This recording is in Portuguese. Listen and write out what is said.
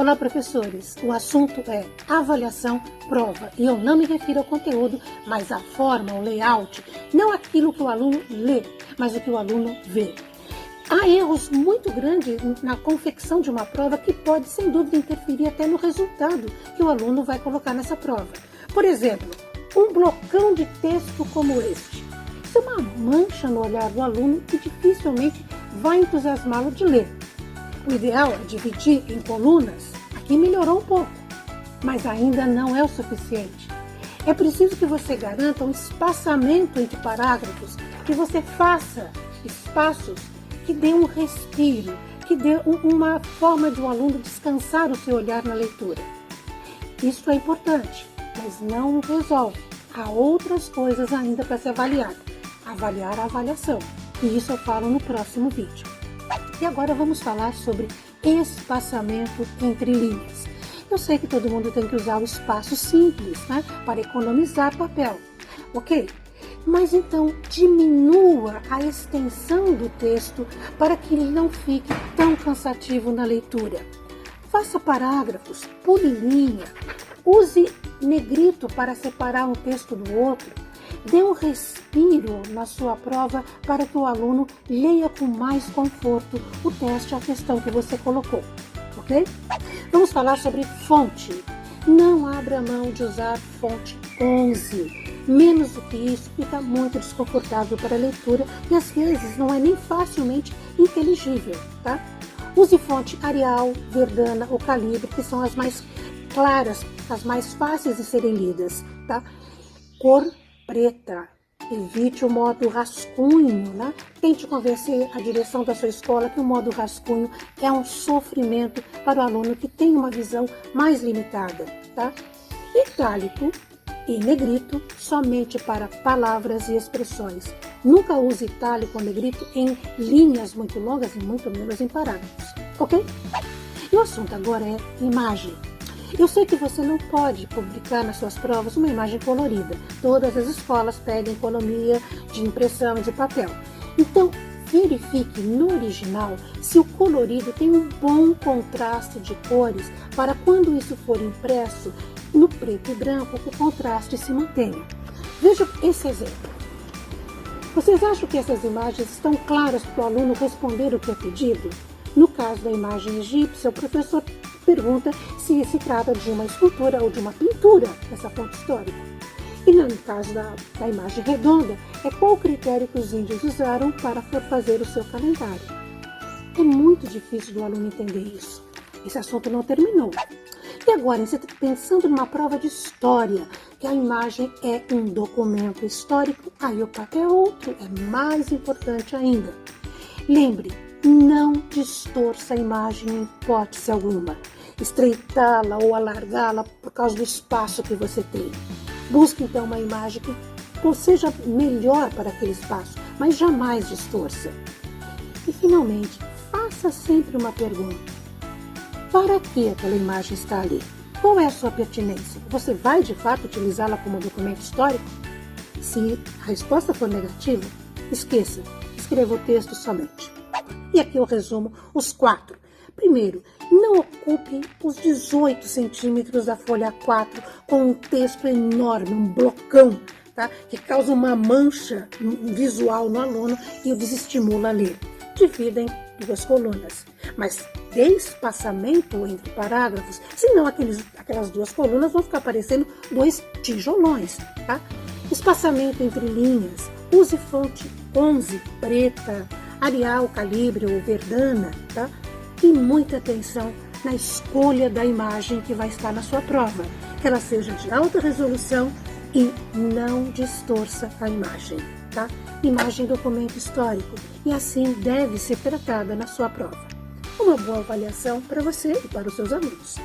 Olá, professores! O assunto é avaliação prova e eu não me refiro ao conteúdo, mas à forma, ao layout, não aquilo que o aluno lê, mas o que o aluno vê. Há erros muito grandes na confecção de uma prova que pode, sem dúvida, interferir até no resultado que o aluno vai colocar nessa prova. Por exemplo, um blocão de texto como este. Isso é uma mancha no olhar do aluno que dificilmente vai entusiasmá-lo de ler. O ideal é dividir em colunas. Aqui melhorou um pouco, mas ainda não é o suficiente. É preciso que você garanta um espaçamento entre parágrafos, que você faça espaços que dê um respiro, que dê uma forma de um aluno descansar o seu olhar na leitura. Isso é importante, mas não resolve. Há outras coisas ainda para ser avaliada. Avaliar a avaliação, e isso eu falo no próximo vídeo. E agora vamos falar sobre espaçamento entre linhas. Eu sei que todo mundo tem que usar o espaço simples, né, para economizar papel, ok? Mas então diminua a extensão do texto para que ele não fique tão cansativo na leitura. Faça parágrafos, pule linha, use negrito para separar um texto do outro. Dê um respiro na sua prova para que o aluno leia com mais conforto o teste, a questão que você colocou, ok? Vamos falar sobre fonte. Não abra mão de usar fonte 11. Menos do que isso fica muito desconfortável para a leitura e às vezes não é nem facilmente inteligível, tá? Use fonte Arial, Verdana ou Calibre, que são as mais claras, as mais fáceis de serem lidas, tá? Cor preta. Evite o modo rascunho, né? Tente convencer a direção da sua escola que o modo rascunho é um sofrimento para o aluno que tem uma visão mais limitada, tá? Itálico e negrito somente para palavras e expressões. Nunca use itálico ou negrito em linhas muito longas e muito menos em parágrafos, ok? E o assunto agora é imagem. Eu sei que você não pode publicar nas suas provas uma imagem colorida. Todas as escolas pedem economia de impressão e de papel. Então, verifique no original se o colorido tem um bom contraste de cores para quando isso for impresso no preto e branco, o contraste se mantenha. Veja esse exemplo. Vocês acham que essas imagens estão claras para o aluno responder o que é pedido? No caso da imagem egípcia, o professor pergunta se se trata de uma escultura ou de uma pintura, essa fonte histórica. E no caso da imagem redonda, é qual o critério que os índios usaram para fazer o seu calendário. É muito difícil do aluno entender isso. Esse assunto não terminou. E agora, pensando numa prova de história, que a imagem é um documento histórico, aí o papel é outro, é mais importante ainda. Lembre, não distorça a imagem em hipótese alguma. Estreitá-la ou alargá-la por causa do espaço que você tem. Busque então uma imagem que seja melhor para aquele espaço, mas jamais distorça. E finalmente, faça sempre uma pergunta. Para que aquela imagem está ali? Qual é a sua pertinência? Você vai de fato utilizá-la como documento histórico? Se a resposta for negativa, esqueça, escreva o texto somente. E aqui eu resumo os 4. Primeiro, não ocupe os 18 centímetros da folha A4 com um texto enorme, um blocão, tá? Que causa uma mancha visual no aluno e o desestimula a ler. Divida em 2 colunas, mas dê espaçamento entre parágrafos, senão aquelas 2 colunas vão ficar parecendo 2 tijolões, tá? Espaçamento entre linhas, use fonte 11, preta, Arial, Calibre ou Verdana, tá? E muita atenção na escolha da imagem que vai estar na sua prova, que ela seja de alta resolução e não distorça a imagem, tá? Imagem documento histórico e assim deve ser tratada na sua prova. Uma boa avaliação para você e para os seus alunos.